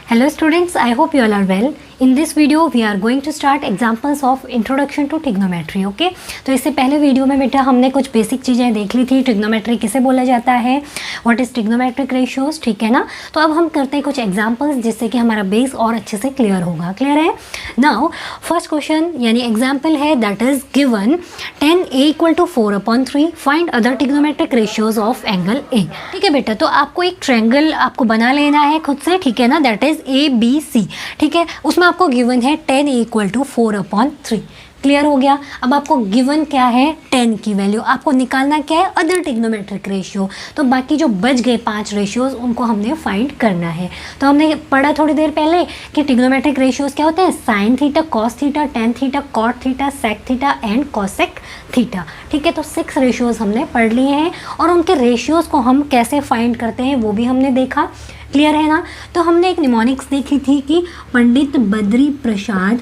Hello students, I hope you all are well. In this video we are going to start examples of introduction to trigonometry. Okay? तो इससे पहले video में बेटा हमने कुछ basic चीज़ें देख ली थी. ट्रिग्नोमेट्री किसे बोला जाता है, व्हाट इज़ ट्रिग्नोमेट्रिक रेशियोज, ठीक है ना. तो अब हम करते हैं कुछ एग्जाम्पल्स जिससे कि हमारा बेस और अच्छे से क्लियर होगा. क्लियर है. नाउ फर्स्ट क्वेश्चन यानी एग्जाम्पल है that is given 10a = 4/3 find other trigonometric ratios of angle A. ठीक है बेटा, तो आपको एक ट्रायंगल आपको बना लेना है खुद से, ठीक है ना. That is ABC. ठीक है, उसमें आपको गिवन है 10a = 4/3. क्लियर हो गया. अब आपको गिवन क्या है, 10 की वैल्यू. आपको निकालना क्या है, अदर ट्रिग्नोमेट्रिक रेशियो. तो बाकी जो बच गए 5 रेशियोज उनको हमने फाइंड करना है. तो हमने पढ़ा थोड़ी देर पहले कि ट्रिग्नोमेट्रिक रेशियोज क्या होते हैं, sine theta, cos theta, tan theta, cot theta, sec theta and cosec theta. ठीक है, तो 6 रेशियोज हमने पढ़ लिए हैं और उनके रेशियोज को हम कैसे फाइंड करते हैं वो भी हमने देखा. क्लियर है ना. तो हमने एक निमोनिक्स देखी थी कि पंडित बद्री प्रसाद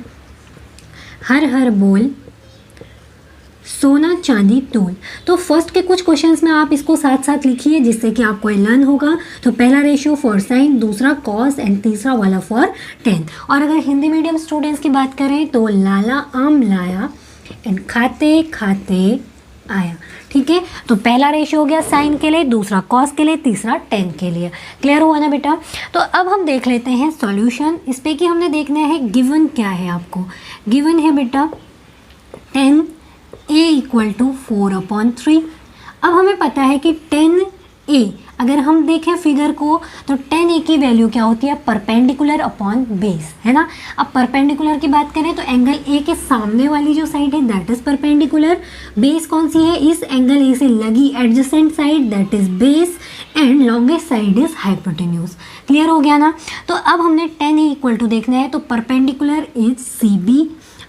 हर हर बोल सोना चांदी तोल. तो फर्स्ट के कुछ क्वेश्चंस में आप इसको साथ साथ लिखिए जिससे कि आपको लर्न होगा. तो पहला रेशियो फॉर साइन, दूसरा कॉस एंड तीसरा वाला फॉर टेन. और अगर हिंदी मीडियम स्टूडेंट्स की बात करें तो लाला आम लाया एंड खाते खाते आया. ठीक है, तो पहला रेशियो हो गया साइन के लिए, दूसरा कॉस के लिए, तीसरा टेन के लिए. क्लियर हुआ ना बेटा. तो अब हम देख लेते हैं सॉल्यूशन. इस पे कि हमने देखना है गिवन क्या है. आपको गिवन है बेटा 10a = 4/3. अब हमें पता है कि 10a अगर हम देखें फिगर को तो 10a की वैल्यू क्या होती है, परपेंडिकुलर अपॉन बेस, है ना. अब परपेंडिकुलर की बात करें तो एंगल ए के सामने वाली जो साइड है दैट इज परपेंडिकुलर. बेस कौन सी है, इस एंगल ए से लगी adjacent side that is base and longest side is hypotenuse. Clear हो गया ना. तो अब हमने 10a = देखना है तो perpendicular is CB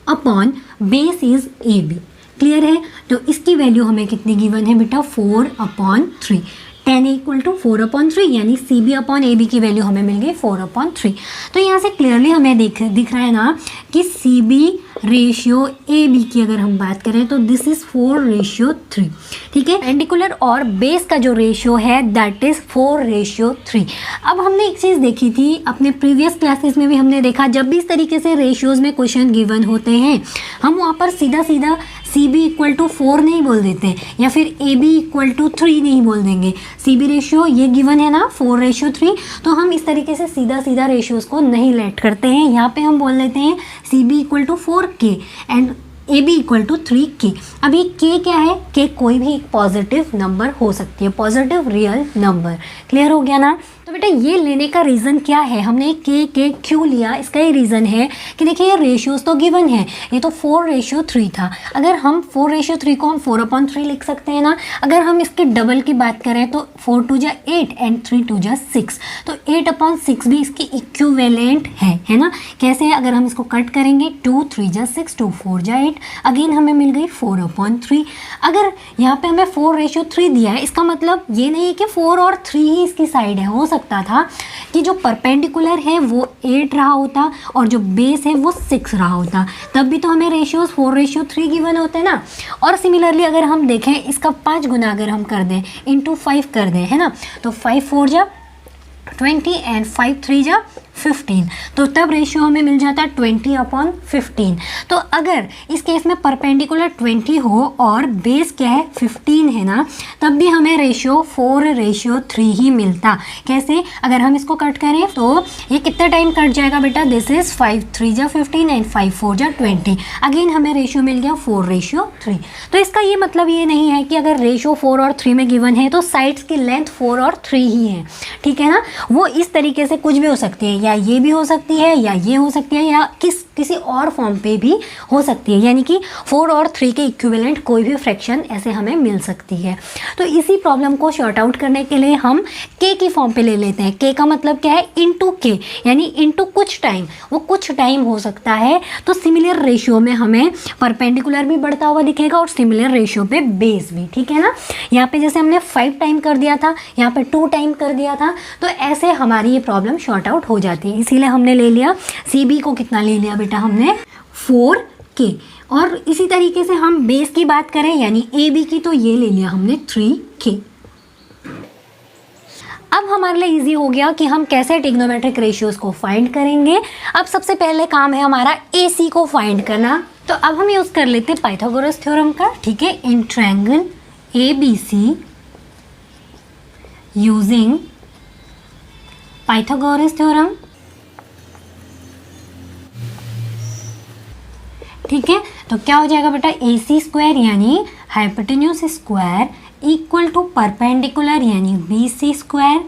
upon base is AB. Clear है. तो इसकी वैल्यू हमें कितनी गिवन है बेटा, 4/3. 10a = 4/3 यानी CB अपॉन AB की वैल्यू हमें मिल गई 4/3. तो यहाँ से क्लियरली हमें दिख रहा है ना कि CB रेशियो AB की अगर हम बात करें तो दिस इज 4/3. ठीक है, पेंडिकुलर और बेस का जो रेशियो है दैट इज 4/3. अब हमने एक चीज़ देखी थी अपने प्रीवियस क्लासेस में भी हमने देखा, जब भी इस तरीके से रेशियोज में क्वेश्चन गिवन होते हैं हम वहाँ पर सीधा सीधा CB = 4 नहीं बोल देते या फिर AB = 3 नहीं बोल देंगे. CB रेशियो ये गिवन है ना 4/3, तो हम इस तरीके से सीधा सीधा रेशियोज को नहीं लेट करते हैं. यहाँ पे हम बोल लेते हैं CB = 4K and AB = 3K. अब ये K क्या है, K कोई भी एक पॉजिटिव नंबर हो सकती है, पॉजिटिव रियल नंबर. क्लियर हो गया ना. तो बेटा ये लेने का रीज़न क्या है, हमने K क्यों लिया, इसका ये रीज़न है कि देखिए ये रेशियोज तो गिवन है, ये तो 4/3 था. अगर हम 4/3 को हम 4/3 लिख सकते हैं ना. अगर हम इसके डबल की बात करें तो 4 × 2 = 8 एंड 3 × 2 = 6. तो 8/6 भी इसकी इक्विवेलेंट है ना. कैसे है, अगर हम इसको कट करेंगे 2 × 3 = 6, 2 × 4 = 8, अगेन हमें मिल गई 4/3. अगर यहाँ पे हमें 4/3 दिया है इसका मतलब ये नहीं है कि 4 और 3 ही इसकी साइड है. हो सकता था कि जो परपेंडिकुलर है वो 8 रहा होता और जो बेस है वो 6 रहा होता, तब भी तो हमें रेशियोज 4/3 गिवन होते ना. और सिमिलरली अगर हम देखें इसका 5 गुना अगर हम कर दें इंटू 5 कर दें, है ना, तो 5 × 4 = 20 एंड 5 × 3 = 15. तो तब रेशियो हमें मिल जाता है 20/15. तो अगर इस केस में परपेंडिकुलर 20 हो और बेस क्या है 15 है ना, तब भी हमें रेशियो 4/3 ही मिलता. कैसे, अगर हम इसको कट करें तो ये कितना टाइम कट जाएगा बेटा, दिस इज 5 × 3 = 15 एंड 5 × 4 = 20. अगेन हमें रेशियो मिल गया 4/3. तो इसका ये मतलब ये नहीं है कि अगर रेशियो 4 और 3 में गिवन है तो साइड्स की लेंथ 4 और 3 ही है. ठीक है ना, वो इस तरीके से कुछ भी हो सकती है, या ये भी हो सकती है या ये हो सकती है या किसी और फॉर्म पे भी हो सकती है. यानी कि 4 और 3 के इक्विवेलेंट कोई भी फ्रैक्शन ऐसे हमें मिल सकती है. तो इसी प्रॉब्लम को शॉर्ट आउट करने के लिए हम K की फॉर्म पे ले लेते हैं. K का मतलब क्या है, इनटू K यानी इनटू कुछ टाइम, वो कुछ टाइम हो सकता है. तो सिमिलर रेशियो में हमें परपेंडिकुलर भी बढ़ता हुआ दिखेगा और सिमिलर रेशियो पे बेस भी. ठीक है ना. यहाँ पे जैसे हमने 5 टाइम कर दिया था, यहाँ पे 2 टाइम कर दिया था, तो ऐसे हमारी ये प्रॉब्लम शॉर्ट आउट हो जाती है. इसीलिए हमने ले लिया CB को कितना ले लिया बेटा हमने 4K. और इसी तरीके से हम बेस की बात करें यानी AB की तो ये ले लिया हमने 3K. अब हमारे लिए इजी हो गया कि हम कैसे ट्रिग्नोमेट्रिक रेशियोज को फाइंड करेंगे। अब सबसे पहले काम है हमारा AC को फाइंड करना। तो अब हम यूज़ कर लेते हैं पाइथागोरस थ्योरम का, ठीक है। In triangle ABC using Pythagoras theorem, ठीक है। तो क्या हो जाएगा बेटा, AC स्क्वायर यानी hypotenuse square equal to perpendicular यानी BC स्क्वायर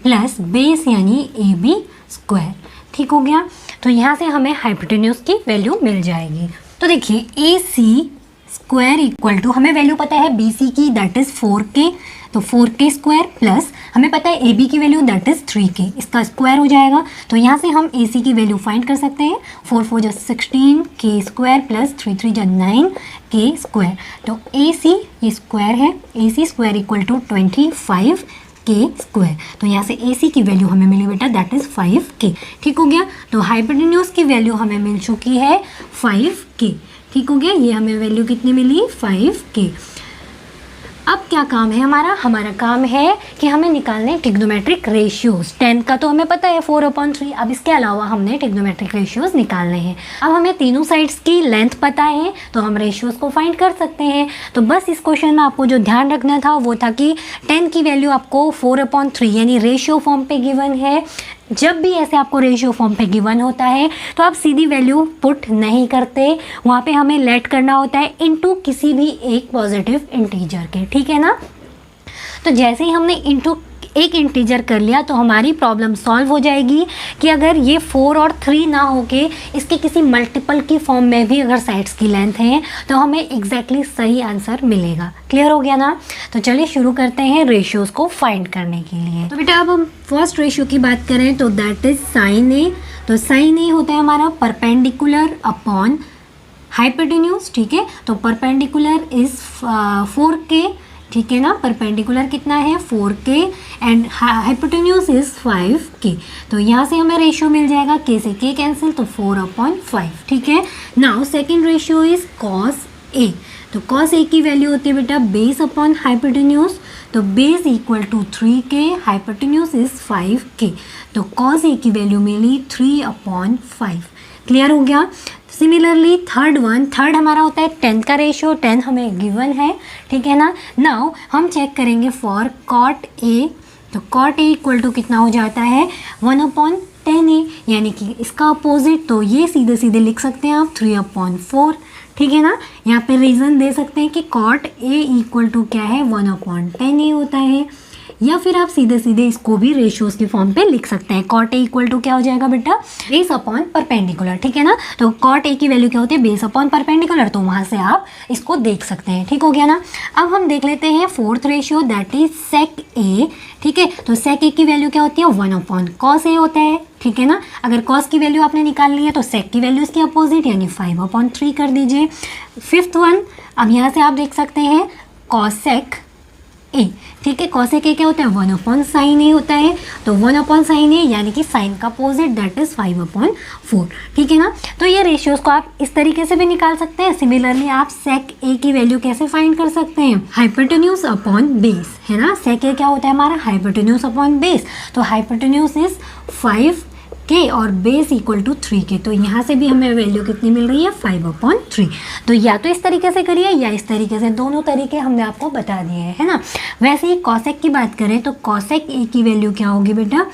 प्लस बेस यानी AB स्क्वायर, ठीक हो गया। तो यहाँ से हमें हाइपोटेन्यूज की वैल्यू मिल जाएगी। तो देखिए AC स्क्वायर इक्वल टू, हमें वैल्यू पता है BC की, दैट इज़ 4K, तो 4K स्क्वायर प्लस हमें पता है AB की वैल्यू दैट इज़ 3K, इसका स्क्वायर हो जाएगा। तो यहाँ से हम AC की वैल्यू फाइंड कर सकते हैं। 4 4 जा 16 K स्क्वायर प्लस 3 3 जा 9 K स्क्वायर। तो AC ये स्क्वायर है, AC square equal to 25 K square. तो यहाँ से AC की वैल्यू हमें मिली बेटा दैट इज़ 5K, ठीक हो गया। तो हाइपोटेन्यूज की वैल्यू हमें मिल चुकी है 5K, ठीक हो गया। ये हमें वैल्यू कितनी मिली, 5K। अब क्या काम है हमारा काम है कि हमें निकालने ट्रिग्नोमेट्रिक रेशियोज। 10 का तो हमें पता है 4/3। अब इसके अलावा हमने ट्रिग्नोमेट्रिक रेशियोज निकालने हैं। अब हमें तीनों साइड्स की लेंथ पता है तो हम रेशियोज को फाइंड कर सकते हैं। तो बस इस क्वेश्चन में आपको जो ध्यान रखना था वो था कि 10 की वैल्यू आपको 4/3 यानी रेशियो फॉर्म पे गिवन है। जब भी ऐसे आपको रेशियो फॉर्म पे गिवन होता है तो आप सीधी वैल्यू पुट नहीं करते, वहाँ पे हमें लेट करना होता है इनटू किसी भी एक पॉजिटिव इंटीजर के, ठीक है ना। तो जैसे ही हमने इनटू एक इंटीजर कर लिया तो हमारी प्रॉब्लम सॉल्व हो जाएगी कि अगर ये 4 और 3 ना होके इसके किसी मल्टीपल की फॉर्म में भी अगर साइड्स की लेंथ है तो हमें एग्जैक्टली सही आंसर मिलेगा। क्लियर हो गया ना। तो चलिए शुरू करते हैं रेशियोज को फाइंड करने के लिए। तो बेटा अब हम फर्स्ट रेशियो की बात करें तो दैट इज साइन ए। तो साइन ए होता है हमारा परपेंडिकुलर अपॉन हाइपोटेन्यूज, ठीक है। तो परपेंडिकुलर इज 4K, ठीक है ना। परपेंडिकुलर कितना है 4K and hypotenuse is 5K। तो यहाँ से हमें रेशियो मिल जाएगा K से K कैंसिल तो 4/5, ठीक है। Now second ratio is cos A। तो कॉस A की वैल्यू होती है बेटा बेस अपॉन हाइपोटेन्यूज। तो base equal to 3K, hypotenuse is 5K। तो कॉस A की वैल्यू मिली 3/5। क्लियर हो गया। सिमिलरली थर्ड हमारा होता है 10 का रेशियो। 10 हमें गिवन है, ठीक है ना। नाउ हम चेक करेंगे फॉर कॉट A। तो कॉट A इक्वल टू कितना हो जाता है 1/10A यानी कि इसका अपोजिट। तो ये सीधे सीधे लिख सकते हैं आप 3/4, ठीक है ना। यहाँ पे रीज़न दे सकते हैं कि कॉट A इक्वल टू क्या है 1/10A होता है, या फिर आप सीधे सीधे इसको भी रेशियोज की फॉर्म पे लिख सकते हैं। कॉट ए इक्वल टू क्या हो जाएगा बेटा बेस अपॉन परपेंडिकुलर, ठीक है ना। तो कॉट ए की वैल्यू क्या होती है बेस अपॉन परपेंडिकुलर, तो वहाँ से आप इसको देख सकते हैं, ठीक हो गया ना। अब हम देख लेते हैं fourth ratio that is sec A, ठीक है। तो सेक ए की वैल्यू क्या होती है 1/cos ए होता है, ठीक है ना। अगर कॉस की वैल्यू आपने निकाल ली है तो सेक की वैल्यू इसके अपोजिट यानी 5/3 कर दीजिए। फिफ्थ वन, अब यहाँ से आप देख सकते हैं कॉसेक ए, ठीक है। कॉसेक ए क्या होता है 1/sin ए होता है। तो 1/sin ए यानी कि साइन का अपोजिट दैट इज 5/4, ठीक है ना। तो ये रेशियोज को आप इस तरीके से भी निकाल सकते हैं। सिमिलरली आप सेक ए की वैल्यू कैसे फाइंड कर सकते हैं हाइपोटेन्यूज अपॉन बेस, है ना। सेक ए क्या होता है हमारा हाइपोटेन्यूज अपॉन बेस। तो हाइपोटेन्यूज इज 5K और बेस इक्वल टू 3K। तो यहाँ से भी हमें वैल्यू कितनी मिल रही है 5/3। तो या तो इस तरीके से करिए या इस तरीके से, दोनों तरीके हमने आपको बता दिए हैं, है ना। वैसे ही कॉसेक की बात करें तो कॉसेक ए की वैल्यू क्या होगी बेटा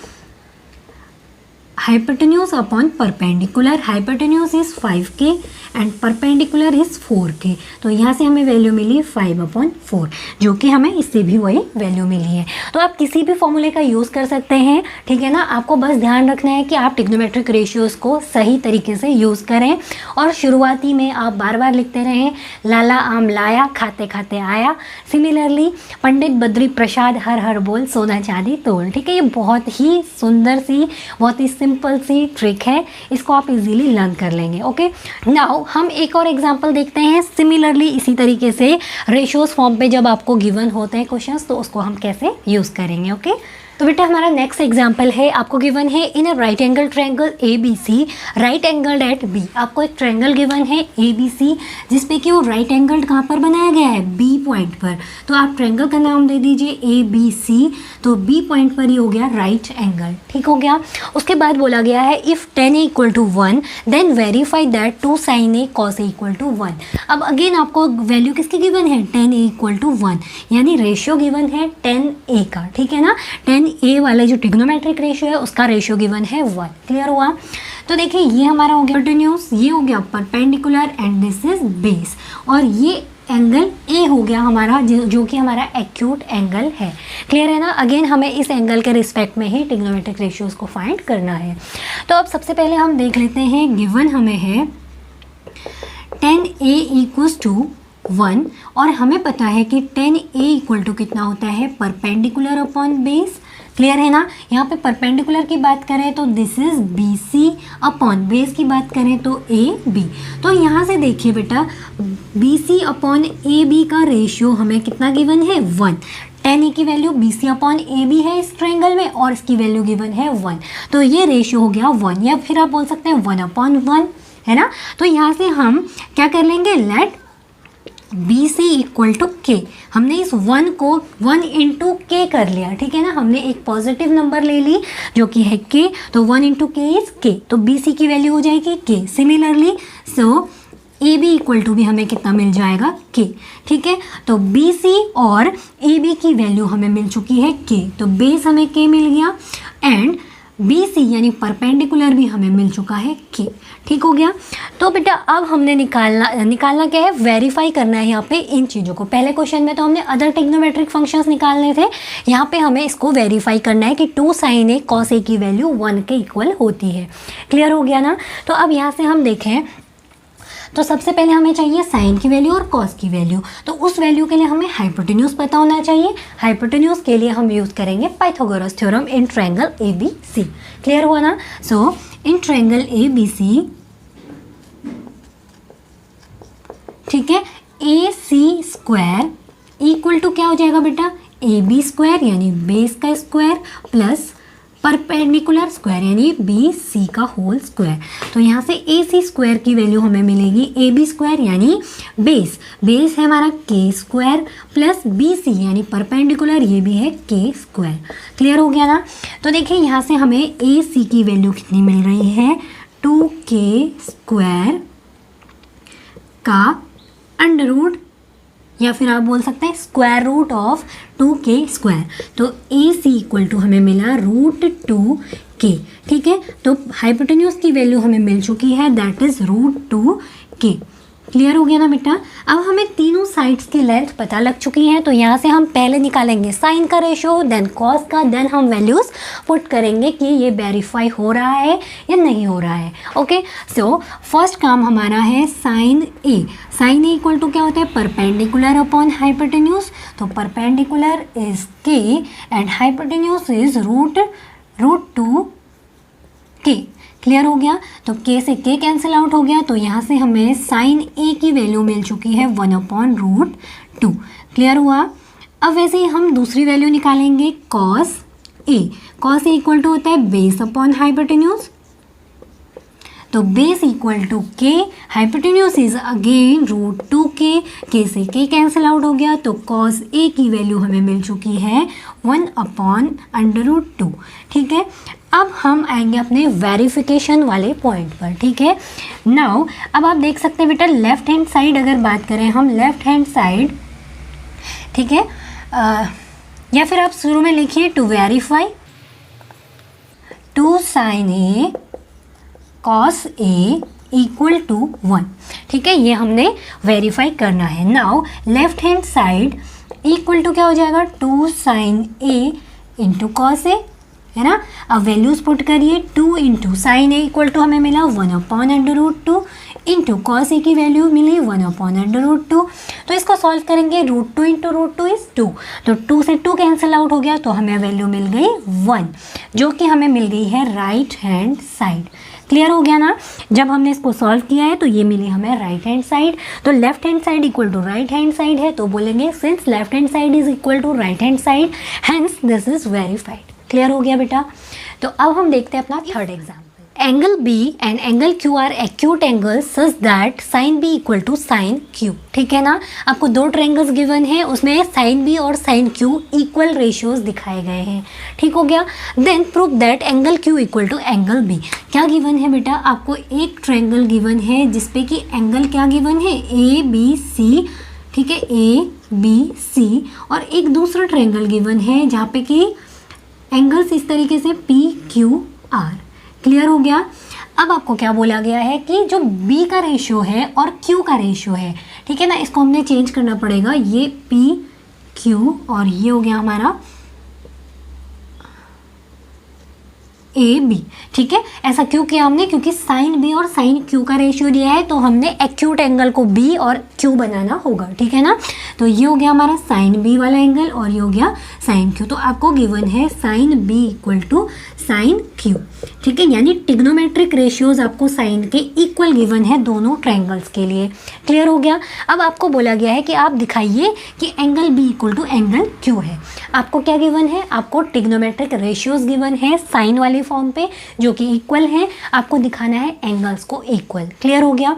hypotenuse upon perpendicular. Hypotenuse is 5K and perpendicular is 4K। तो यहाँ से हमें वैल्यू मिली 5/4, जो कि हमें इससे भी वही वैल्यू मिली है। तो आप किसी भी फॉर्मूले का यूज़ कर सकते हैं, ठीक है ना। आपको बस ध्यान रखना है कि आप ट्रिग्नोमेट्रिक रेशियोज को सही तरीके से यूज़ करें और शुरुआती में आप बार बार लिखते रहें लाला आम लाया खाते खाते आया। सिमिलरली पंडित बद्री प्रसाद हर हर बोल सोना चांदी तोल, ठीक है। ये बहुत ही सुंदर सी बहुत ही सिंपल सी ट्रिक है, इसको आप इजीली लर्न कर लेंगे। ओके, नाउ हम एक और एग्जांपल देखते हैं। सिमिलरली इसी तरीके से रेशियोज फॉर्म पे जब आपको गिवन होते हैं क्वेश्चंस तो उसको हम कैसे यूज़ करेंगे। ओके, तो बेटा हमारा नेक्स्ट एग्जाम्पल है, आपको गिवन है in a right angle triangle ABC right angle at B। आपको एक ट्रायंगल गिवन है ABC जिसपे कि वो राइट एंगल कहाँ पर बनाया गया है, B पॉइंट पर। तो आप ट्रायंगल का नाम दे दीजिए ABC, तो B पॉइंट पर ही हो गया राइट एंगल, ठीक हो गया। उसके बाद बोला गया है if tan A equal to 1 then verify that 2 sin A cos A equal to 1। अब अगेन आपको वैल्यू किसकी गिवन है, tan A इक्वल टू 1, यानी रेशियो गिवन है tan A का, ठीक है ना। tan A वाला जो ट्रिग्नोमेट्रिक रेशियो है उसका रेशियो गिवन है 1। क्लियर हुआ। तो देखिए ये हमारा हो गया हाइपोटेन्यूज, ये हो गया perpendicular and this is base, और ये एंगल A हो गया हमारा जो कि हमारा एक्यूट एंगल है। क्लियर है ना। अगेन हमें इस एंगल के रिस्पेक्ट में ही ट्रिग्नोमेट्रिक रेशियोज को फाइंड करना है। तो अब सबसे पहले हम देख लेते हैं, गिवन हमें है tan A इक्वल्स टू 1 और हमें पता है कि tan A इक्वल टू कितना होता है, परपेंडिकुलर अपॉन बेस। क्लियर है ना। यहाँ पे परपेंडिकुलर की बात करें तो this is BC upon base की बात करें तो AB। तो यहाँ से देखिए बेटा BC अपॉन AB का रेशियो हमें कितना गिवन है, 1। tan A की वैल्यू BC अपॉन AB है इस ट्रायंगल में और इसकी वैल्यू गिवन है 1, तो ये रेशियो हो गया 1, या फिर आप बोल सकते हैं 1 अपॉन 1, है ना। तो यहाँ से हम क्या कर लेंगे, let BC equal to K। हमने इस 1 को 1 इंटू K कर लिया, ठीक है ना। हमने एक पॉजिटिव नंबर ले ली जो कि है K, तो 1 इंटू K इज K, तो BC की वैल्यू हो जाएगी K। Similarly so AB equal to भी हमें कितना मिल जाएगा, K, ठीक है। तो BC और AB की वैल्यू हमें मिल चुकी है K, तो बेस हमें K मिल गया एंड BC यानी परपेंडिकुलर भी हमें मिल चुका है K, ठीक हो गया। तो बेटा अब हमने निकालना क्या है, वेरीफाई करना है यहाँ पे इन चीज़ों को। पहले क्वेश्चन में तो हमने अदर ट्रिग्नोमेट्रिक फंक्शंस निकालने थे, यहाँ पे हमें इसको वेरीफाई करना है कि 2 sin A cos A की वैल्यू 1 के इक्वल होती है। क्लियर हो गया ना। तो अब यहाँ से हम देखें तो सबसे पहले हमें चाहिए साइन की वैल्यू और कॉस की वैल्यू। तो उस वैल्यू के लिए हमें हाइपोटेन्यूज पता होना चाहिए। हाइपोटेन्यूज के लिए हम यूज़ करेंगे Pythagoras theorem in triangle ABC। Clear हुआ ना। सो इन ट्रायंगल ABC, ठीक है, AC स्क्वायर इक्वल टू क्या हो जाएगा बेटा, AB स्क्वायर यानी बेस का स्क्वायर प्लस परपेंडिकुलर स्क्वायर यानी BC का होल स्क्वायर। तो यहाँ से AC स्क्वायर की वैल्यू हमें मिलेगी AB स्क्वायर यानी बेस है हमारा K स्क्वायर प्लस BC यानी परपेंडिकुलर, ये भी है K स्क्वायर। क्लियर हो गया ना। तो देखिए यहाँ से हमें AC की वैल्यू कितनी मिल रही है, 2K स्क्वायर का अंडर रूट, या फिर आप बोल सकते हैं square root of 2K square. तो AC इक्वल टू हमें मिला √2K, ठीक है। तो हाइपोटेन्यूज की वैल्यू हमें मिल चुकी है, दैट इज √2K। क्लियर हो गया ना बेटा। अब हमें तीनों साइड्स की लेंथ पता लग चुकी है, तो यहाँ से हम पहले निकालेंगे साइन का रेशियो, देन कॉस का, देन हम वैल्यूज़ पुट करेंगे कि ये वेरीफाई हो रहा है या नहीं हो रहा है। ओके, सो फर्स्ट काम हमारा है sine A। Sine A equal to क्या होता है, परपेंडिकुलर अपॉन हाइपोटेन्यूज। तो perpendicular is K and hypotenuse is √2K। Clear हो गया। तो K से K कैंसिल आउट हो गया, तो यहाँ से हमें साइन A की वैल्यू मिल चुकी है 1/√2। क्लियर हुआ। अब वैसे ही हम दूसरी वैल्यू निकालेंगे cos A। Cos A equal to होता है बेस अपॉन हाइपोटेन्यूज। तो base equal to K, hypotenuse is again √2K। K से K कैंसिल आउट हो गया, तो कॉस A की वैल्यू हमें मिल चुकी है 1/√2। ठीक है। अब हम आएंगे अपने वेरिफिकेशन वाले पॉइंट पर। ठीक है। नाउ अब आप देख सकते हैं बेटा, लेफ्ट हैंड साइड अगर बात करें हम, लेफ्ट हैंड साइड, ठीक है, या फिर आप शुरू में लिखिए to verify 2 sin A cos A equal to 1। ठीक है, ये हमने वेरीफाई करना है। Now left hand side equal to क्या हो जाएगा, 2 sin A into cos A, है ना। अब वैल्यूज पुट करिए, 2 into sine A equal to हमें मिला 1/√2 इंटू कॉस A की वैल्यू मिली 1/√2। तो इसको सॉल्व करेंगे, √2 इंटू √2 इज 2, तो 2 से 2 कैंसिल आउट हो गया, तो हमें वैल्यू मिल गई 1, जो कि हमें मिल गई है राइट हैंड साइड। क्लियर हो गया ना। जब हमने इसको सॉल्व किया है तो ये मिली हमें राइट हैंड साइड। तो left hand side equal to right hand side है, तो बोलेंगे since left hand side is equal to right hand side, hence this is verified. Clear हो गया बेटा। तो अब हम देखते हैं अपना third example. Angle B and angle Q are acute angle such that sine B equal to sine Q। ठीक है ना, आपको दो ट्रायंगल्स गिवन है, उसमें साइन B और साइन Q इक्वल रेशियोज दिखाए गए हैं। ठीक हो गया। Then prove that angle Q equal to angle B। क्या गिवन है बेटा, आपको एक ट्रायंगल गिवन है जिसपे कि एंगल क्या गिवन है, ABC। ठीक है, ABC, और एक दूसरा ट्रायंगल गिवन है जहाँ पे कि एंगल्स इस तरीके से PQR। क्लियर हो गया। अब आपको क्या बोला गया है कि जो B का रेशियो है और Q का रेशियो है, ठीक है ना, इसको हमने चेंज करना पड़ेगा। ये PQ और ये हो गया हमारा AB। ठीक है, ऐसा क्यों किया हमने, क्योंकि साइन B और साइन Q का रेशियो दिया है, तो हमने एक्यूट एंगल को B और Q बनाना होगा। ठीक है ना, तो ये हो गया हमारा साइन B वाला एंगल और ये हो गया साइन Q। तो आपको गिवन है sine B equal to sine Q। ठीक है, यानी टिग्नोमेट्रिक रेशियोज आपको साइन के इक्वल गिवन है दोनों ट्रायंगल्स के लिए। क्लियर हो गया। अब आपको बोला गया है कि आप दिखाइए कि angle B equal to angle Q है। आपको क्या गिवन है, आपको टिग्नोमेट्रिक रेशियोज गिवन है साइन वाले फॉर्म पे जो कि इक्वल है, आपको दिखाना है एंगल्स को इक्वल। क्लियर हो गया।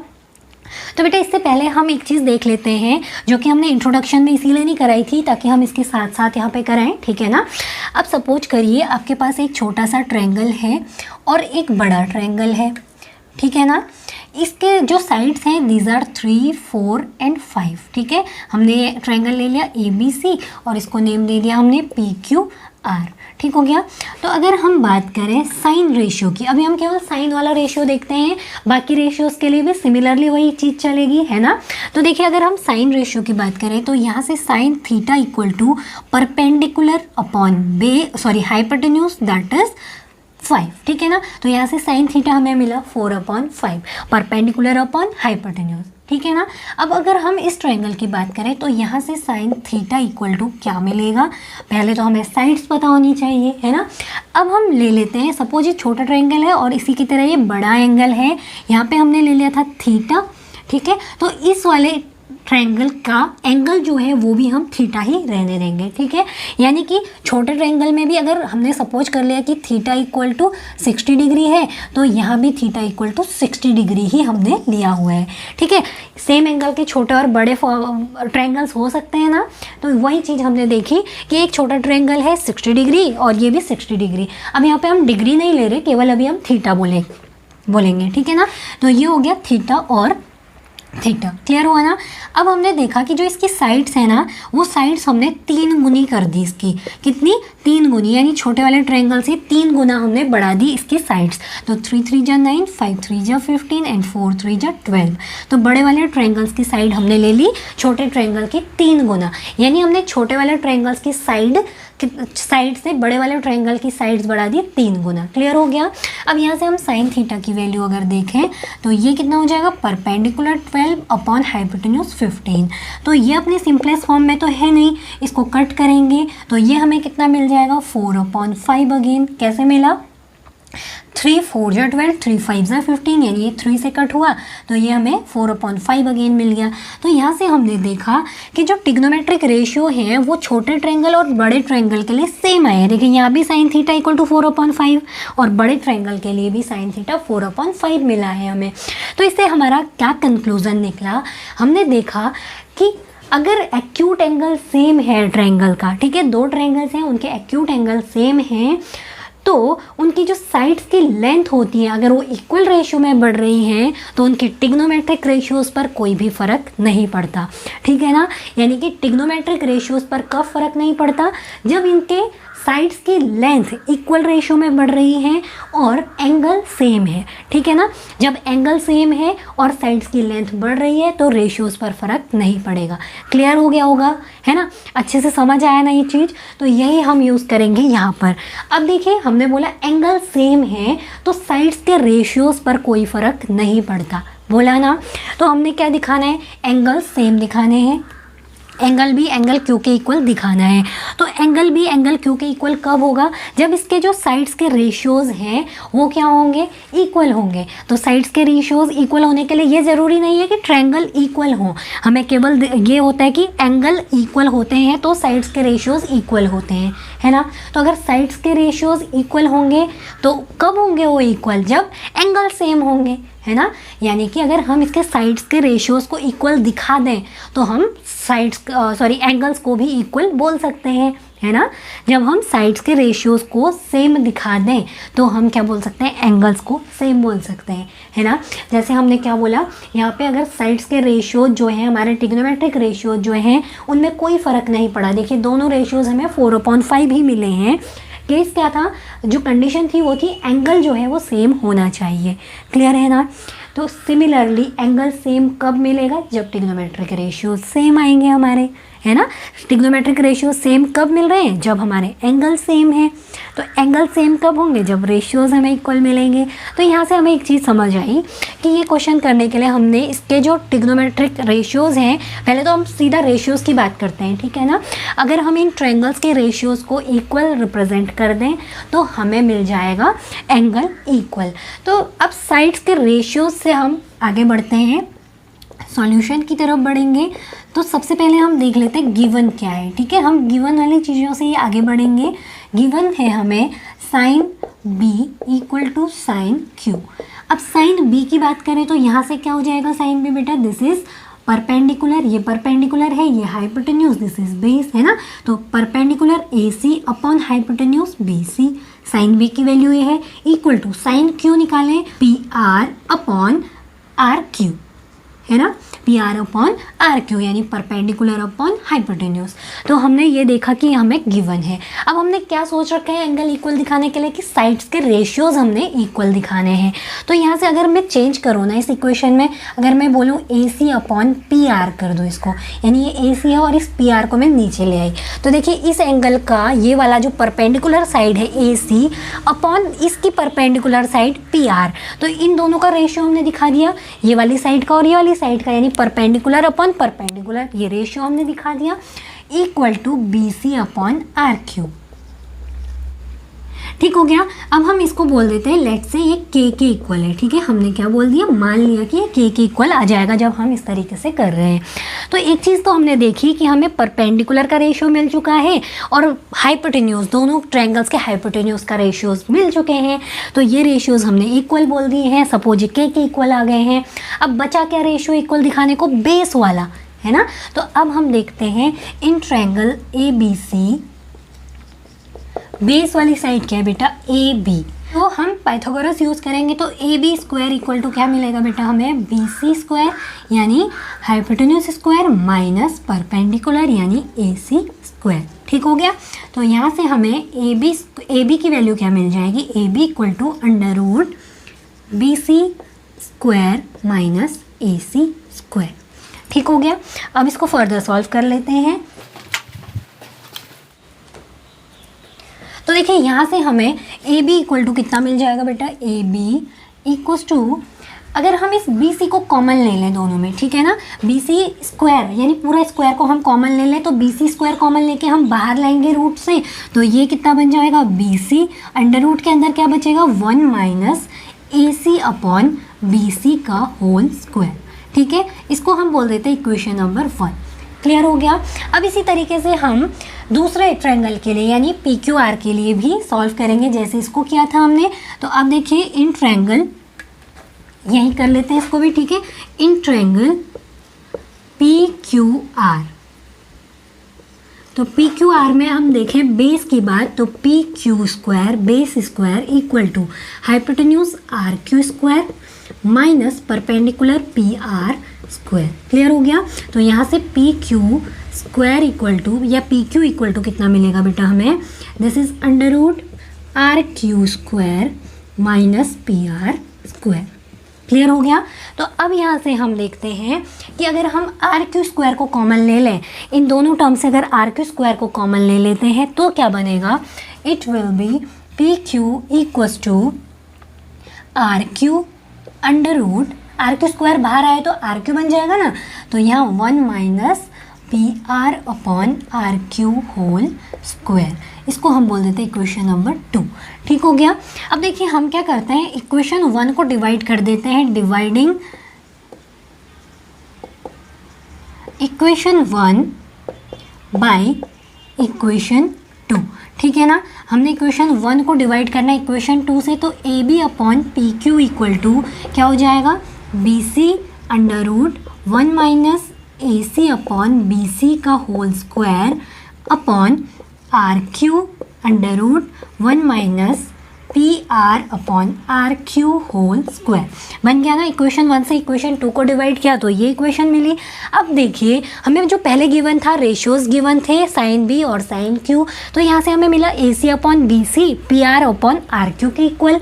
तो बेटा इससे पहले हम एक चीज़ देख लेते हैं जो कि हमने इंट्रोडक्शन में इसीलिए नहीं कराई थी ताकि हम इसके साथ साथ यहाँ पे कराएं। ठीक है ना, अब सपोज करिए आपके पास एक छोटा सा ट्रायंगल है और एक बड़ा ट्रायंगल है। ठीक है ना, इसके जो साइड्स हैं दीज आर 3, 4 एंड 5। ठीक है, हमने ट्रायंगल ले लिया ABC और इसको नेम दे दिया हमने PQR। ठीक हो गया। तो अगर हम बात करें साइन रेशियो की, अभी हम केवल साइन वाला रेशियो देखते हैं, बाकी रेशियोज के लिए भी सिमिलरली वही चीज़ चलेगी, है ना। तो देखिए अगर हम साइन रेशियो की बात करें तो यहाँ से sine theta equal to perpendicular upon hypotenuse that is 5। ठीक है ना, तो यहाँ से साइन थीटा हमें मिला 4/5 परपेंडिकुलर अपॉन हाइपोटेन्यूज। ठीक है ना। अब अगर हम इस ट्रायंगल की बात करें तो यहाँ से साइन थीटा इक्वल टू क्या मिलेगा, पहले तो हमें साइड्स पता होनी चाहिए, है ना। अब हम ले लेते हैं, सपोज ये छोटा ट्रायंगल है और इसी की तरह ये बड़ा एंगल है, यहाँ पे हमने ले लिया था थीटा। ठीक है, तो इस वाले ट्रायंगल का एंगल जो है वो भी हम थीटा ही रहने देंगे। ठीक है, यानी कि छोटे ट्रायंगल में भी अगर हमने सपोज कर लिया कि थीटा इक्वल टू 60 डिग्री है तो यहाँ भी थीटा इक्वल टू 60 डिग्री ही हमने लिया हुआ है। ठीक है, सेम एंगल के छोटे और बड़े ट्रायंगल्स हो सकते हैं ना, तो वही चीज़ हमने देखी कि एक छोटा ट्रायंगल है 60 डिग्री और ये भी 60 डिग्री। अब यहाँ पे हम डिग्री नहीं ले रहे, केवल अभी हम थीटा बोलेंगे। ठीक है ना, तो ये हो गया थीटा और थीटा। क्लियर हुआ ना। अब हमने देखा कि जो इसकी साइड्स है ना, वो साइड्स हमने 3 गुनी कर दी इसकी, कितनी 3 गुनी, यानी छोटे वाले ट्रायंगल से 3 गुना हमने बढ़ा दी इसकी साइड्स। तो 3 3 जा 9, 5 3 जा 15 एंड 4 3 जा 12। तो बड़े वाले ट्रायंगल्स की साइड हमने ले ली छोटे ट्रायंगल की 3 गुना, यानी हमने छोटे वाले ट्रायंगल्स की साइड से बड़े वाले ट्रायंगल की साइड्स बढ़ा दी 3 गुना। क्लियर हो गया। अब यहाँ से हम साइन थीटा की वैल्यू अगर देखें तो ये कितना हो जाएगा, परपेंडिकुलर 12 अपॉन हाइपोटेन्यूज 15। तो ये अपने सिंपलेस्ट फॉर्म में तो है नहीं, इसको कट करेंगे तो ये हमें कितना मिल जाएगा, 4/5 अगेन। कैसे मिला, 3 4 जा 12, 3 5 जा 15, यानी ये 3 से कट हुआ तो ये हमें 4/5 अगेन मिल गया। तो यहाँ से हमने देखा कि जो टिग्नोमेट्रिक रेशियो है वो छोटे ट्रायंगल और बड़े ट्रायंगल के लिए सेम आया है। देखिए यहाँ भी साइन थीटा इक्वल टू 4/5 और बड़े ट्रायंगल के लिए भी साइन थीटा 4/5 मिला है हमें। तो इससे हमारा क्या कंक्लूजन निकला, हमने देखा कि अगर एक्यूट एंगल सेम है ट्रायंगल का, ठीक है, 2 ट्रायंगल्स हैं उनके एक्यूट एंगल सेम हैं, तो उनकी जो साइड्स की लेंथ होती है अगर वो इक्वल रेशियो में बढ़ रही हैं तो उनके टिग्नोमेट्रिक रेशियोज़ पर कोई भी फ़र्क नहीं पड़ता। ठीक है ना, यानी कि टिग्नोमेट्रिक रेशियोज़ पर कब फ़र्क नहीं पड़ता, जब इनके साइड्स की लेंथ इक्वल रेशियो में बढ़ रही है और एंगल सेम है। ठीक है ना, जब एंगल सेम है और साइड्स की लेंथ बढ़ रही है तो रेशियोज़ पर फ़र्क नहीं पड़ेगा। क्लियर हो गया होगा, है ना, अच्छे से समझ आया ना ये चीज़। तो यही हम यूज़ करेंगे यहाँ पर। अब देखिए हमने बोला एंगल सेम है तो साइड्स के रेशियोज़ पर कोई फ़र्क नहीं पड़ता, बोला ना। तो हमने क्या दिखाना है, एंगल सेम दिखाने हैं। एंगल भी एंगल क्यू के इक्वल दिखाना है। तो एंगल भी एंगल क्यू के इक्वल कब होगा, जब इसके जो साइड्स के रेशियोज़ हैं वो क्या होंगे, इक्वल होंगे। तो साइड्स के रेशियोज़ इक्वल होने के लिए ये ज़रूरी नहीं है कि ट्रायंगल इक्वल हो, हमें केवल ये होता है कि एंगल इक्वल होते हैं तो साइड्स के रेशियोज़ इक्वल होते हैं, है ना। तो अगर साइड्स के रेशियोज़ इक्वल होंगे तो कब होंगे वो इक्वल, जब एंगल सेम होंगे, है ना। यानी कि अगर हम इसके साइड्स के रेशियोज़ को इक्वल दिखा दें तो हम एंगल्स को भी इक्वल बोल सकते हैं, है ना। जब हम साइड्स के रेशियोज़ को सेम दिखा दें तो हम क्या बोल सकते हैं, एंगल्स को सेम बोल सकते हैं, है ना। जैसे हमने क्या बोला यहाँ पे, अगर साइड्स के रेशियोज जो हैं हमारे ट्रिग्नोमेट्रिक रेशियोज जो हैं उनमें कोई फ़र्क नहीं पड़ा। देखिए दोनों रेशियोज हमें 4/5 ही मिले हैं। केस क्या था, जो कंडीशन थी वो थी एंगल जो है वो सेम होना चाहिए। क्लियर है ना। तो सिमिलरली एंगल सेम कब मिलेगा, जब ट्रिग्नोमेट्रिक रेशियो सेम आएंगे हमारे, है ना। ट्रिग्नोमेट्रिक रेशियो सेम कब मिल रहे हैं, जब हमारे एंगल सेम है। तो एंगल सेम कब होंगे, जब रेशियोज़ हमें इक्वल मिलेंगे। तो यहाँ से हमें एक चीज़ समझ आई कि ये क्वेश्चन करने के लिए हमने इसके जो ट्रिग्नोमेट्रिक रेशियोज़ हैं, पहले तो हम सीधा रेशियोज़ की बात करते हैं, ठीक है ना। अगर हम इन ट्रायंगल्स के रेशियोज़ को इक्वल रिप्रेजेंट कर दें तो हमें मिल जाएगा एंगल इक्वल। तो अब साइड्स के रेशियोज़ से हम आगे बढ़ते हैं, सॉल्यूशन की तरफ बढ़ेंगे। तो सबसे पहले हम देख लेते हैं गिवन क्या है, ठीक है। हम गिवन वाली चीज़ों से ही आगे बढ़ेंगे। गिवन है हमें sine B equal to sine Q. अब साइन बी की बात करें तो यहाँ से क्या हो जाएगा साइन बी बेटा, दिस इज परपेंडिकुलर, ये परपेंडिकुलर है, ये हाइपोटेन्यूज, दिस इज बेस, है ना। तो perpendicular A C upon hypotenuse B C. Sine B की वैल्यू ये है, इक्वल टू साइन क्यू निकालें P R upon R Q, है ना। P R upon R Q यानी परपेंडिकुलर अपॉन हाइपोटेन्यूज। तो हमने ये देखा कि हमें गिवन है। अब हमने क्या सोच रखा है एंगल इक्वल दिखाने के लिए, कि साइड्स के रेशियोज हमने इक्वल दिखाने हैं। तो यहाँ से अगर मैं चेंज करूँ ना इस इक्वेशन में, अगर मैं बोलूँ ए सी अपॉन पी आर कर दूँ इसको, यानी ये ए सी है और इस पी आर को मैं नीचे ले आई, तो देखिए इस एंगल का ये वाला जो परपेंडिकुलर साइड है ए सी अपॉन इसकी परपेंडिकुलर साइड पी आर, तो इन दोनों का रेशियो हमने दिखा दिया, ये वाली साइड का और ये वाली साइड का, यानी परपेंडिकुलर अपॉन परपेंडिकुलर, ये रेशियो हमने दिखा दिया, equal to B C upon R Q. ठीक हो गया। अब हम इसको बोल देते हैं लेट से ये के इक्वल है, ठीक है। हमने क्या बोल दिया, मान लिया कि ये के इक्वल आ जाएगा जब हम इस तरीके से कर रहे हैं। तो एक चीज़ तो हमने देखी कि हमें परपेंडिकुलर का रेशियो मिल चुका है और हाइपोटेन्यूज, दोनों ट्रायंगल्स के हाइपोटेन्यूज का रेशियोज मिल चुके हैं। तो ये रेशियोज हमने इक्वल बोल दिए हैं, सपोज के इक्वल आ गए हैं। अब बचा क्या रेशियो इक्वल दिखाने को, बेस वाला, है ना। तो अब हम देखते हैं in triangle A B C, base वाली साइड क्या है बेटा, ए बी। तो हम पाइथागोरस यूज़ करेंगे तो A B square equal to क्या मिलेगा बेटा हमें, बी सी स्क्वायर यानी हाइपोटेन्यूज स्क्वायर माइनस परपेंडिकुलर यानी ए सी स्क्वायर। ठीक हो गया। तो यहाँ से हमें ए बी की वैल्यू क्या मिल जाएगी, A B equal to under root B C square minus A C square. ठीक हो गया। अब इसको फर्दर सॉल्व कर लेते हैं। तो देखिए यहाँ से हमें ए बी इक्वल टू कितना मिल जाएगा बेटा, ए बी इक्वल्स टू, अगर हम इस बी सी को कॉमन ले लें दोनों में, ठीक है ना, बी सी स्क्वायर यानी पूरा स्क्वायर को हम कॉमन ले लें, तो बी सी स्क्वायर कॉमन लेके हम बाहर लाएंगे रूट से, तो ये कितना बन जाएगा, बी सी अंडर रूट के अंदर क्या बचेगा, 1 minus A C upon B C का होल स्क्वायर। ठीक है, इसको हम बोल देते हैं इक्वेशन नंबर 1। क्लियर हो गया। अब इसी तरीके से हम दूसरे ट्रायंगल के लिए यानी पी क्यू आर के लिए भी सॉल्व करेंगे जैसे इसको किया था हमने। तो अब देखिए इन ट्रायंगल, यही कर लेते हैं इसको भी, ठीक है, in triangle P Q R, तो पी क्यू आर में हम देखें बेस की बात, तो P Q square base square equal to hypotenuse R Q square minus perpendicular P R square. Clear हो गया। तो यहाँ से P Q square equal to या पी क्यू इक्वल टू कितना मिलेगा बेटा हमें, this is under root R Q square minus P R square. Clear हो गया। तो अब यहाँ से हम देखते हैं कि अगर हम आर क्यू स्क्वायर को कॉमन ले लें, इन दोनों टर्म से अगर आर क्यू स्क्वायर को कॉमन ले लेते हैं तो क्या बनेगा, it will be P Q equals to R Q under root, R Q square बाहर आए तो आर क्यू बन जाएगा ना, तो यहाँ 1 माइनस PR/RQ होल स्क्वायर, इसको हम बोल देते हैं इक्वेशन नंबर 2। ठीक हो गया। अब देखिए हम क्या करते हैं, इक्वेशन 1 को डिवाइड कर देते हैं, डिवाइडिंग इक्वेशन 1 बाय इक्वेशन 2। ठीक है ना, हमने इक्वेशन 1 को डिवाइड करना है इक्वेशन 2 से, तो AB/PQ इक्वल टू क्या हो जाएगा, BC√1 - AC/BC का whole square upon RQ√1 - PR/RQ whole square बन गया ना। इक्वेशन 1 से इक्वेशन 2 को डिवाइड किया तो ये इक्वेशन मिली। अब देखिए हमें जो पहले गिवन था, रेशियोज गिवन थे साइन B और साइन Q, तो यहाँ से हमें मिला AC/BC PR/RQ के इक्वल।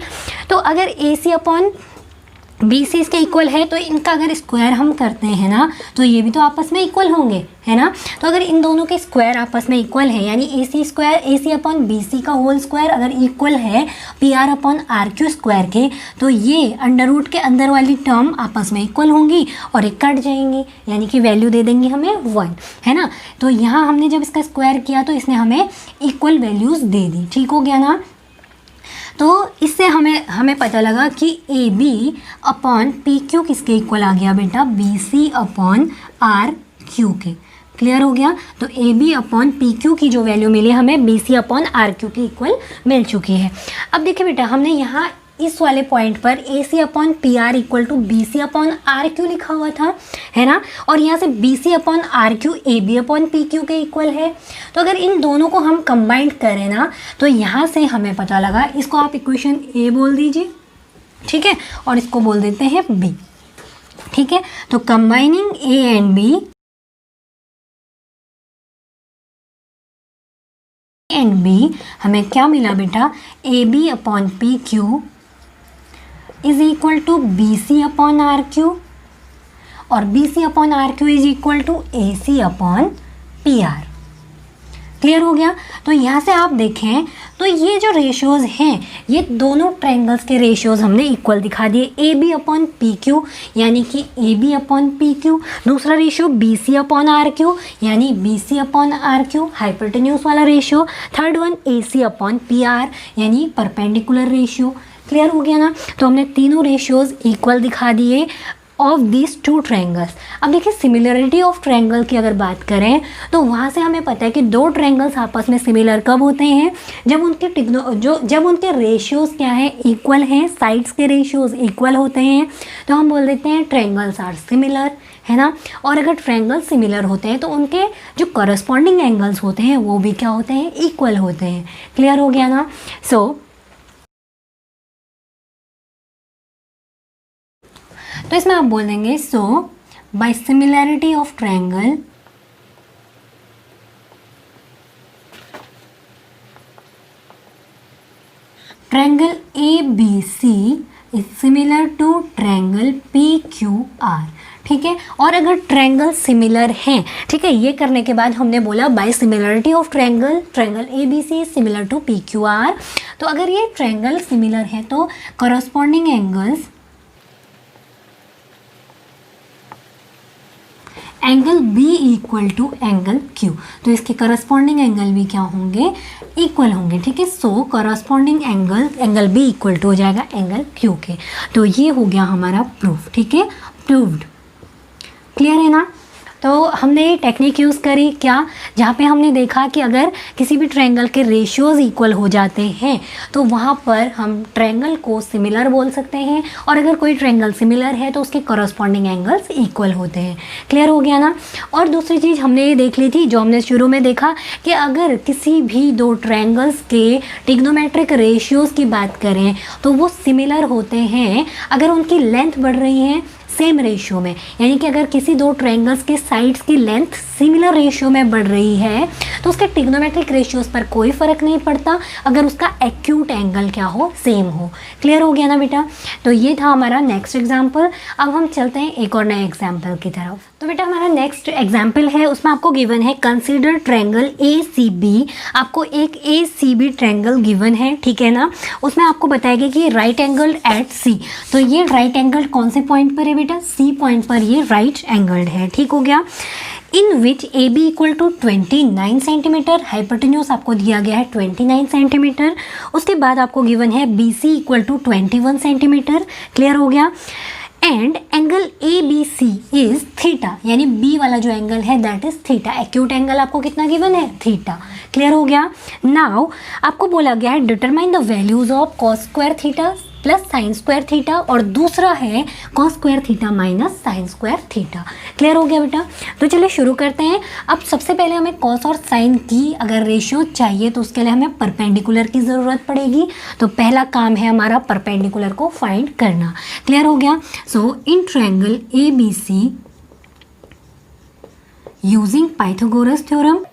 तो अगर AC/BC इसके इक्वल है तो इनका अगर स्क्वायर हम करते हैं ना, तो ये भी तो आपस में इक्वल होंगे, है ना। तो अगर इन दोनों के स्क्वायर आपस में इक्वल है, यानी AC/BC का होल स्क्वायर अगर इक्वल है PR/RQ स्क्वायर के, तो ये अंडर रूट के अंदर वाली टर्म आपस में इक्वल होंगी और एक कट जाएंगी, यानी कि वैल्यू दे देंगी हमें 1, है ना। तो यहाँ हमने जब इसका स्क्वायर किया तो इसने हमें इक्वल वैल्यूज़ दे दी। ठीक हो गया ना। तो इससे हमें पता लगा कि AB/PQ किसके इक्वल आ गया बेटा, BC/RQ के। क्लियर हो गया। तो AB/PQ की जो वैल्यू मिली हमें BC/RQ की इक्वल मिल चुकी है। अब देखिए बेटा हमने यहाँ इस वाले पॉइंट पर AC/PR इक्वल टू BC/RQ लिखा हुआ था, है ना, और यहाँ से BC/RQ AB/PQ के इक्वल है। तो अगर इन दोनों को हम कंबाइंड करें ना, तो यहाँ से हमें पता लगा, इसको आप इक्वेशन A बोल दीजिए, ठीक है, और इसको बोल देते हैं B। ठीक है, तो कंबाइनिंग A एंड B हमें क्या मिला बेटा, AB/PQ is equal to BC/RQ और BC/RQ is equal to AC/PR। Clear हो गया। तो यहाँ से आप देखें तो ये जो रेशियोज हैं, ये दोनों ट्रायंगल्स के रेशियोज हमने इक्वल दिखा दिए। AB/PQ यानी कि AB/PQ, दूसरा रेशियो BC/RQ यानी BC/RQ हाइपोटेन्यूज वाला रेशियो, थर्ड वन AC/PR यानी परपेंडिकुलर रेशियो। क्लियर हो गया ना। तो हमने तीनों रेशियोज इक्वल दिखा दिए ऑफ दिस टू ट्रायंगल्स। अब देखिए सिमिलरिटी ऑफ ट्रायंगल की अगर बात करें तो वहाँ से हमें पता है कि दो ट्रायंगल्स आपस में सिमिलर कब होते हैं, जब उनके रेशियोज क्या है, इक्वल हैं, साइड्स के रेशियोज इक्वल होते हैं, तो हम बोल देते हैं ट्रायंगल्स आर सिमिलर, है ना। और अगर ट्रायंगल सिमिलर होते हैं तो उनके जो करस्पॉन्डिंग एंगल्स होते हैं वो भी क्या होते हैं, इक्वल होते हैं। क्लियर हो गया ना। तो इसमें आप बोल देंगे so by similarity of triangle ABC is similar to triangle PQR। ठीक है, और अगर ट्रायंगल सिमिलर हैं, ठीक है, ये करने के बाद हमने बोला by similarity of triangle ABC is similar to PQR। तो अगर ये ट्रायंगल सिमिलर है तो corresponding angles angle B equal to angle Q, तो इसके करस्पॉन्डिंग एंगल भी क्या होंगे, इक्वल होंगे। ठीक है, so corresponding angle B equal to हो जाएगा एंगल Q के। तो ये हो गया हमारा प्रूफ। ठीक है, प्रूव्ड। क्लियर है ना। तो हमने ये टेक्निक यूज़ करी क्या, जहाँ पे हमने देखा कि अगर किसी भी ट्रायंगल के रेशियोज इक्वल हो जाते हैं तो वहाँ पर हम ट्रायंगल को सिमिलर बोल सकते हैं, और अगर कोई ट्रायंगल सिमिलर है तो उसके करस्पॉन्डिंग एंगल्स इक्वल होते हैं। क्लियर हो गया ना। और दूसरी चीज़ हमने ये देख ली थी, जो हमने शुरू में देखा कि अगर किसी भी दो ट्रायंगल्स के ट्रिग्नोमेट्रिक रेशियोज़ की बात करें तो वो सिमिलर होते हैं अगर उनकी लेंथ बढ़ रही है सेम रेशियो में, यानी कि अगर किसी दो ट्रायंगल्स के साइड्स की लेंथ सिमिलर रेशियो में बढ़ रही है तो उसके ट्रिग्नोमेट्रिक रेशियोज पर कोई फ़र्क नहीं पड़ता अगर उसका एक्यूट एंगल क्या हो, सेम हो। क्लियर हो गया ना बेटा। तो ये था हमारा नेक्स्ट एग्जाम्पल। अब हम चलते हैं एक और नए एग्जाम्पल की तरफ। तो बेटा हमारा नेक्स्ट एग्जाम्पल है, उसमें आपको गिवन है कंसीडर ट्रायंगल ACB। आपको एक ACB ट्रायंगल गिवन है, ठीक है ना। उसमें आपको बताएगा कि राइट एंगल एट C। तो ये राइट एंगल कौन से पॉइंट पर है बेटा, C पॉइंट पर ये राइट एंगल्ड है। ठीक हो गया। In which A B equal to 29 centimetre, hypotenuse आपको दिया गया है 29 सेंटीमीटर। उसके बाद आपको गिवन है B C equal to 21 centimetre. Clear हो गया। And angle A B C is theta, यानी बी वाला जो एंगल है that is theta. Acute angle आपको कितना गिवन है? थीटा। क्लियर हो गया। नाउ आपको बोला गया है determine the values of cos square theta plus sine square theta, और दूसरा है cos square theta minus sine square theta. Clear हो गया बेटा। तो चलिए शुरू करते हैं। अब सबसे पहले हमें कॉस और साइन की अगर रेशियो चाहिए तो उसके लिए हमें परपेंडिकुलर की ज़रूरत पड़ेगी। तो पहला काम है हमारा परपेंडिकुलर को फाइंड करना। क्लियर हो गया। So in triangle A B C using Pythagoras theorem,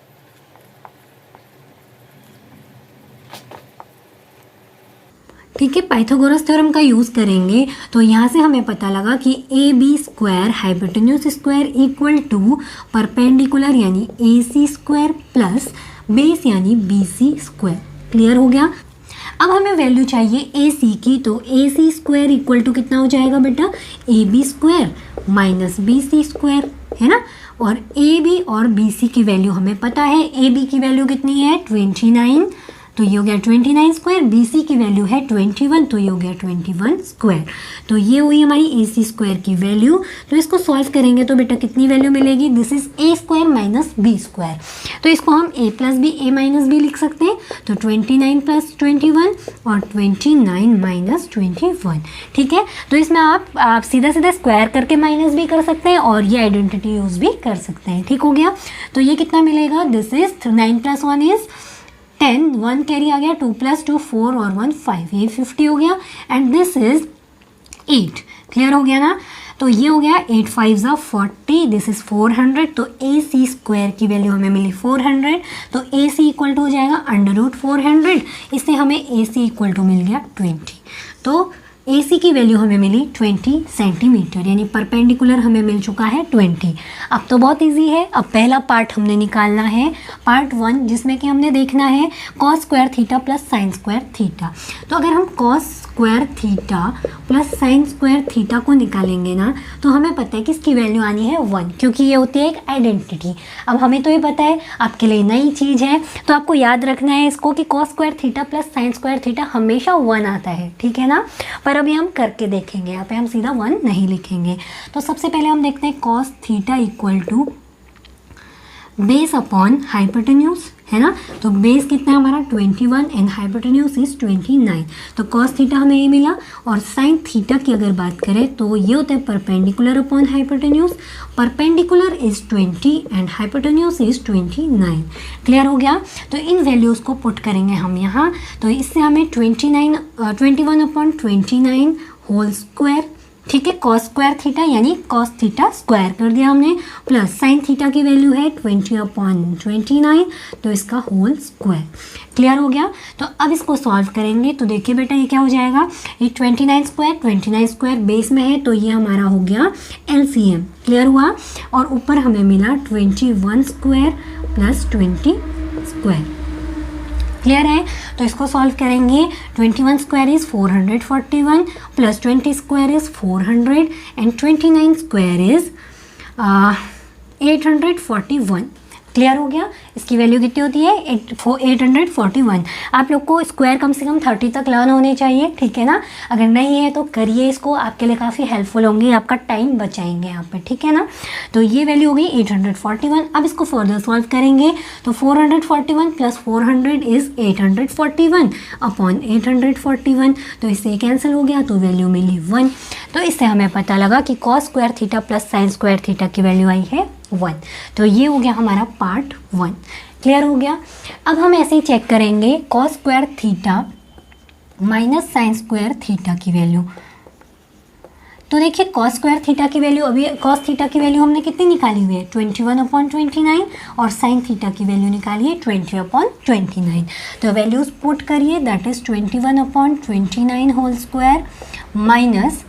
ठीक है, पाइथागोरस थ्योरम का यूज़ करेंगे तो यहाँ से हमें पता लगा कि A B square hypotenuse square equal to perpendicular यानी A C square plus base यानी बी सी स्क्वायर। क्लियर हो गया। अब हमें वैल्यू चाहिए ए सी की, तो A C square equal to कितना हो जाएगा बेटा? A B square minus B C square, है ना। और ए बी और बी सी की वैल्यू हमें पता है। ए बी की वैल्यू कितनी है? 29, तो ये हो गया 29 स्क्वायर। बी सी की वैल्यू है 21, तो ये हो गया 21 स्क्वायर। तो ये हुई हमारी ए सी स्क्वायर की वैल्यू। तो इसको सॉल्व करेंगे तो बेटा कितनी वैल्यू मिलेगी? This is A square minus B square. तो इसको हम A plus B, A minus B लिख सकते हैं। तो 29 प्लस 21 और 29 माइनस 21। ठीक है। तो इसमें आप सीधा सीधा स्क्वायर करके माइनस भी कर सकते हैं और ये आइडेंटिटी यूज भी कर सकते हैं। ठीक हो गया। तो ये कितना मिलेगा? This is 9 plus 1 is 10, 1 carry आ गया, 2 प्लस 2 4 और 1 5, ये 50 हो गया। And this is 8। क्लियर हो गया ना। तो ये हो गया 8 5 ज़ा 40, दिस इज 400। तो ए सी स्क्वायर की वैल्यू हमें मिली 400। तो ए सी इक्वल टू हो जाएगा √400। इससे हमें ए सी इक्वल टू मिल गया 20। तो ए सी की वैल्यू हमें मिली 20 सेंटीमीटर, यानी परपेंडिकुलर हमें मिल चुका है 20। अब तो बहुत इजी है। अब पहला पार्ट हमने निकालना है, पार्ट 1, जिसमें कि हमने देखना है cos square theta plus sine square theta. तो अगर हम cos square theta plus sine square theta को निकालेंगे ना, तो हमें पता है कि इसकी वैल्यू आनी है 1, क्योंकि ये होती है एक आइडेंटिटी। अब हमें तो ये पता है, आपके लिए नई चीज़ है, तो आपको याद रखना है इसको कि cos square theta plus sine square theta हमेशा 1 आता है। ठीक है ना। पर अभी हम करके देखेंगे, यहाँ पे हम सीधा 1 नहीं लिखेंगे। तो सबसे पहले हम देखते हैं cos theta equal to base upon hypotenuse, है ना। तो बेस कितना है हमारा? 21 एंड हाइपोटेन्यूज इज 29। तो कॉस थीटा हमें ये मिला। और साइन थीटा की अगर बात करें तो ये होता है perpendicular upon hypotenuse. Perpendicular is 20 and hypotenuse is 29। Clear हो गया। तो इन वैल्यूज़ को पुट करेंगे हम यहाँ। तो इससे हमें 21 अपॉन 29 होल स्क्वायर, ठीक है, कॉस स्क्वायर थीटा यानी कॉस थीटा स्क्वायर कर दिया हमने, प्लस साइन थीटा की वैल्यू है 20 अपॉन 29, तो इसका होल स्क्वायर। क्लियर हो गया। तो अब इसको सॉल्व करेंगे तो देखिए बेटा ये क्या हो जाएगा? ये 29 स्क्वायर बेस में है, तो ये हमारा हो गया LCM। क्लियर हुआ। और ऊपर हमें मिला 21 स्क्वायर प्लस 20 स्क्वायर। क्लियर है। तो इसको सॉल्व करेंगे। 21 square is 441 plus 20 square is 400 and 29 square is 841। Clear हो गया। इसकी वैल्यू कितनी होती है? 841। आप लोग को स्क्वायर कम से कम 30 तक लर्न होने चाहिए। ठीक है ना। अगर नहीं है तो करिए इसको, आपके लिए काफ़ी हेल्पफुल होंगे, आपका टाइम बचाएंगे यहाँ पे। ठीक है ना। तो ये वैल्यू हो गई 841। अब इसको फर्दर सॉल्व करेंगे तो 441 प्लस 400 इज़ 841 अपॉन 841। तो इससे कैंसिल हो गया, तो वैल्यू मिली 1। तो इससे हमें पता लगा कि cos square theta plus sine square theta की वैल्यू आई है 1। तो ये हो गया हमारा पार्ट 1। क्लियर हो गया। अब हम ऐसे ही चेक करेंगे cos square theta minus sine square theta की वैल्यू। तो देखिए कॉस स्क्वायर थीटा की वैल्यू, अभी कॉस थीटा की वैल्यू हमने कितनी निकाली हुई है? 21 अपॉन 29 और साइन थीटा की वैल्यू निकाली है 20 अपॉन 29। तो वैल्यूज पुट करिए, that is 21 upon 29 whole square minus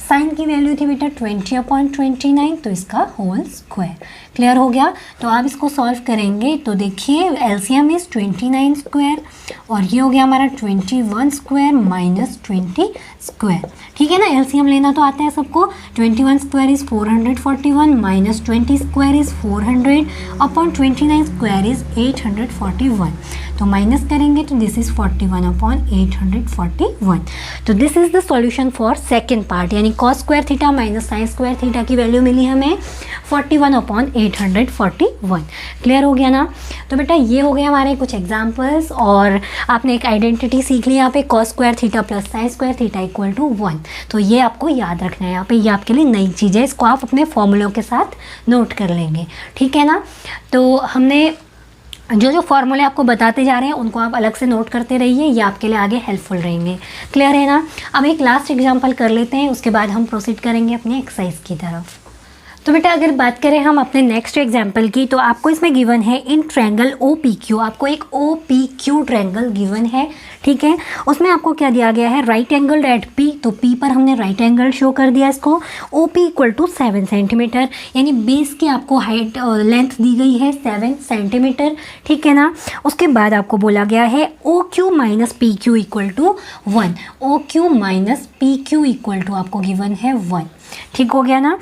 sine की वैल्यू थी बेटा 20 अपॉन 29, तो इसका होल स्क्वायर। क्लियर हो गया। तो आप इसको सॉल्व करेंगे तो देखिए एलसीएम इज 29 स्क्वायर और ये हो गया हमारा 21 स्क्वायर माइनस 20 स्क्वायर। ठीक है ना, एलसीएम लेना तो आता है सबको। 21 square is 441 minus 20 square is 400 upon 29 square is 841। तो माइनस करेंगे तो दिस इज 41 अपॉन 841। तो this is the solution for second part, यानी cos square theta minus sine square theta की वैल्यू मिली हमें 41 अपॉन 841। क्लियर हो गया ना। तो बेटा ये हो गए हमारे कुछ एग्जाम्पल्स और आपने एक आइडेंटिटी सीख ली यहाँ पे, cos square theta plus sine square theta equal to 1। तो ये आपको याद रखना है यहाँ पे, ये आपके लिए नई चीज़ है, इसको आप अपने फॉर्मूलों के साथ नोट कर लेंगे। ठीक है ना। तो हमने जो जो फॉर्मूले आपको बताते जा रहे हैं उनको आप अलग से नोट करते रहिए, ये आपके लिए आगे हेल्पफुल रहेंगे। क्लियर है ना। अब एक लास्ट एग्जांपल कर लेते हैं, उसके बाद हम प्रोसीड करेंगे अपनी एक्सरसाइज की तरफ। तो बेटा अगर बात करें हम अपने नेक्स्ट एग्जाम्पल की, तो आपको इसमें गिवन है इन ट्रायंगल OPQ, आपको एक OPQ ट्रायंगल गिवन है। ठीक है, उसमें आपको क्या दिया गया है, राइट एंगल एट P, तो P पर हमने राइट एंगल शो कर दिया इसको। OP इक्वल टू 7 सेंटीमीटर, यानी बेस की आपको हाइट लेंथ दी गई है 7 सेंटीमीटर। ठीक है ना। उसके बाद आपको बोला गया है OQ minus PQ equal to 1, OQ minus PQ equal to आपको गिवन है 1। ठीक हो गया ना।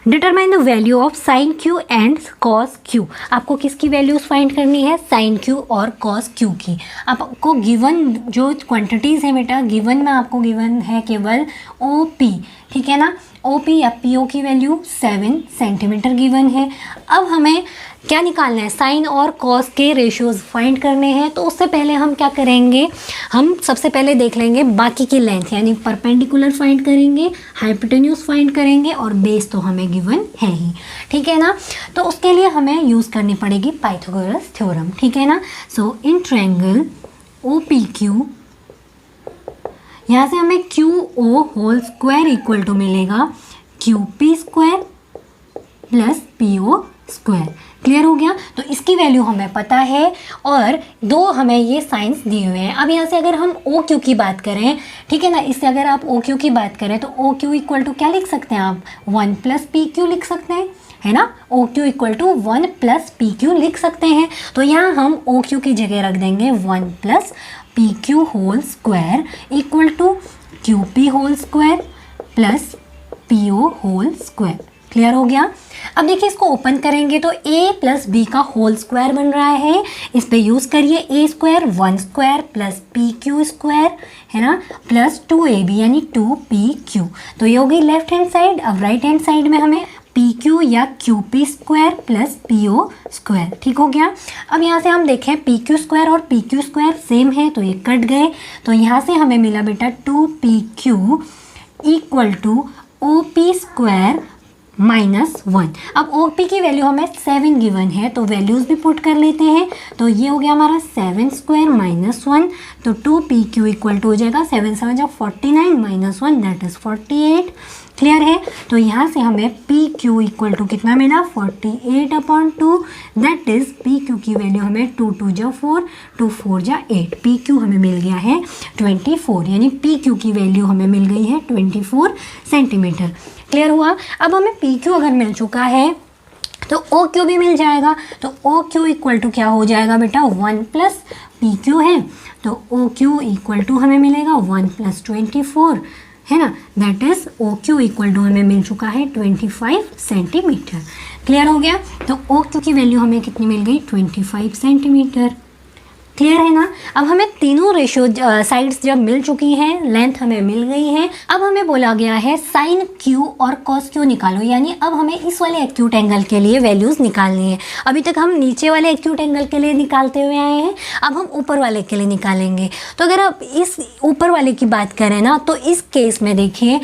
Determine the value of sine Q and cos Q, आपको किसकी वैल्यूज फाइंड करनी है, साइन क्यू और कॉस क्यू की। आपको गिवन जो क्वांटिटीज़ है बेटा, गिवन में आपको गिवन है केवल OP। ठीक है ना, OP या PO की वैल्यू 7 सेंटीमीटर गिवन है। अब हमें क्या निकालना है, साइन और कॉस के रेशियोज फाइंड करने हैं। तो उससे पहले हम क्या करेंगे, हम सबसे पहले देख लेंगे बाकी की लेंथ, यानी परपेंडिकुलर फाइंड करेंगे, हाइपोटेन्यूज फाइंड करेंगे और बेस तो हमें गिवन है ही। ठीक है ना। तो उसके लिए हमें यूज़ करनी पड़ेगी पाइथागोरस थ्योरम। ठीक है ना। सो इन ट्रायंगल OPQ, यहाँ से हमें QO whole square equal to मिलेगा QP square plus PO square. Clear हो गया। तो इसकी वैल्यू हमें पता है और दो हमें ये साइंस दिए हुए हैं। अब यहाँ से अगर हम OQ की बात करें, ठीक है ना, इससे अगर आप OQ की बात करें तो OQ इक्वल टू क्या लिख सकते हैं आप, 1 प्लस PQ लिख सकते हैं, है ना। OQ equal to 1 plus PQ लिख सकते हैं। तो यहाँ हम OQ की जगह रख देंगे 1 plus PQ whole square equal to QP whole square plus PO whole square. Clear हो गया। अब देखिए इसको ओपन करेंगे तो A प्लस B का होल स्क्वायर बन रहा है, इस पे यूज़ करिए A square 1 square plus PQ square, है ना, प्लस 2AB यानी 2PQ। तो ये हो गई लेफ्ट हैंड साइड। अब राइट हैंड साइड में हमें PQ या QP square plus PO square. ठीक हो गया। अब यहाँ से हम देखें PQ स्क्वायर और PQ स्क्वायर सेम है तो ये कट गए। तो यहाँ से हमें मिला बेटा 2PQ equal to OP square -1। अब OP की वैल्यू हमें 7 गिवन है तो वैल्यूज़ भी पुट कर लेते हैं। तो ये हो गया हमारा 7 स्क्वायर -1, तो 2PQ इक्वल टू हो जाएगा 7 7 जा 49 -1 दैट इज़ 48। क्लियर है। तो यहाँ से हमें PQ इक्वल टू कितना मिला, 48/2 दैट इज़ PQ की वैल्यू हमें 2 2 जा 4 2 4 जा 8, PQ हमें मिल गया है 24, यानी PQ की वैल्यू हमें मिल गई है 24 सेंटीमीटर। क्लियर हुआ। अब हमें PQ अगर मिल चुका है तो OQ भी मिल जाएगा। तो OQ इक्वल टू क्या हो जाएगा बेटा, 1 प्लस PQ है तो OQ इक्वल टू हमें मिलेगा 1 प्लस 24, है ना, that is OQ equal to हमें मिल चुका है 25 सेंटीमीटर। क्लियर हो गया। तो OQ की वैल्यू हमें कितनी मिल गई, 25 सेंटीमीटर। क्लियर है ना। अब हमें तीनों रेशियो साइड्स जब मिल चुकी हैं, लेंथ हमें मिल गई है, अब हमें बोला गया है साइन क्यू और कॉस क्यू निकालो, यानी अब हमें इस वाले एक्यूट एंगल के लिए वैल्यूज़ निकालनी है। अभी तक हम नीचे वाले एक्यूट एंगल के लिए निकालते हुए आए हैं, अब हम ऊपर वाले के लिए निकालेंगे। तो अगर आप इस ऊपर वाले की बात करें ना, तो इस केस में देखिए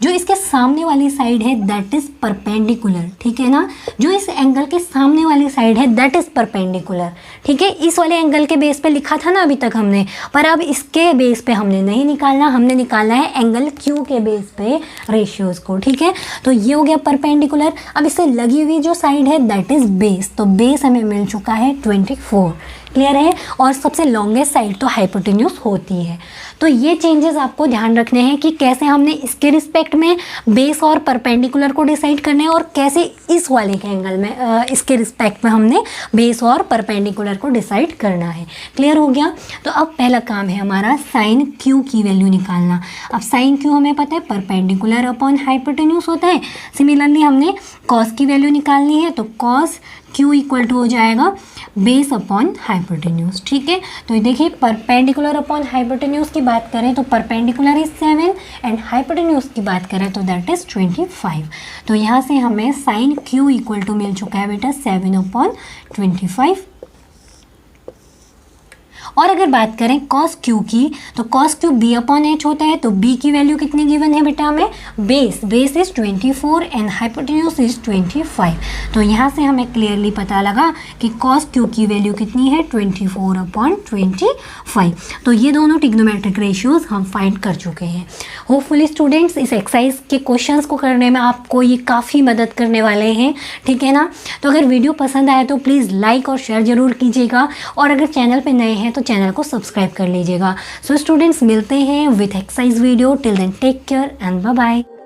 जो इसके सामने वाली साइड है दैट इज़ परपेंडिकुलर, ठीक है ना, जो इस एंगल के सामने वाली साइड है दैट इज़ परपेंडिकुलर। ठीक है, इस वाले एंगल के बेस पे लिखा था ना अभी तक हमने, पर अब इसके बेस पे हमने नहीं निकालना, हमने निकालना है एंगल क्यू के बेस पे रेशियोज़ को। ठीक है, तो ये हो गया परपेंडिकुलर। अब इससे लगी हुई जो साइड है दैट इज़ बेस, तो बेस हमें मिल चुका है 24। क्लियर है, और सबसे लॉन्गेस्ट साइड तो हाइपोटेन्यूज होती है। तो ये चेंजेस आपको ध्यान रखने हैं कि कैसे हमने इसके रिस्पेक्ट में बेस और परपेंडिकुलर को डिसाइड करना है, और कैसे इस वाले के एंगल में इसके रिस्पेक्ट में हमने बेस और परपेंडिकुलर को डिसाइड करना है। क्लियर हो गया। तो अब पहला काम है हमारा साइन क्यू की वैल्यू निकालना। अब साइन क्यू हमें पता है परपेंडिकुलर अपॉन हाइपोटेन्यूज होता है। सिमिलरली हमने कॉस की वैल्यू निकालनी है, तो कॉस क्यू इक्वल टू हो जाएगा बेस अपॉन हाइपोटेन्यूज। ठीक है, तो ये देखिए परपेंडिकुलर अपॉन हाइपोटेन्यूज की बात करें तो परपेंडिकुलर इज 7 एंड हाइपोटेन्यूज की बात करें तो दैट इज 25। तो यहाँ से हमें साइन क्यू इक्वल टू मिल चुका है बेटा 7 अपॉन 25। और अगर बात करें कॉस क्यू की, तो cos Q B upon H होता है। तो बी की वैल्यू कितनी गिवन है बेटा हमें, base is 24 and hypotenuse is 25। तो यहाँ से हमें क्लियरली पता लगा कि कॉस क्यू की वैल्यू कितनी है 24 अपॉन 25। तो ये दोनों ट्रिग्नोमेट्रिक रेशियोज हम फाइंड कर चुके हैं। होपफुली स्टूडेंट्स इस एक्सरसाइज के क्वेश्चंस को करने में आपको ये काफ़ी मदद करने वाले हैं, ठीक है ना। तो अगर वीडियो पसंद आए तो प्लीज़ लाइक और शेयर ज़रूर कीजिएगा, और अगर चैनल पे नए हैं तो चैनल को सब्सक्राइब कर लीजिएगा। सो स्टूडेंट्स मिलते हैं with exercise video. Till then take care and bye bye.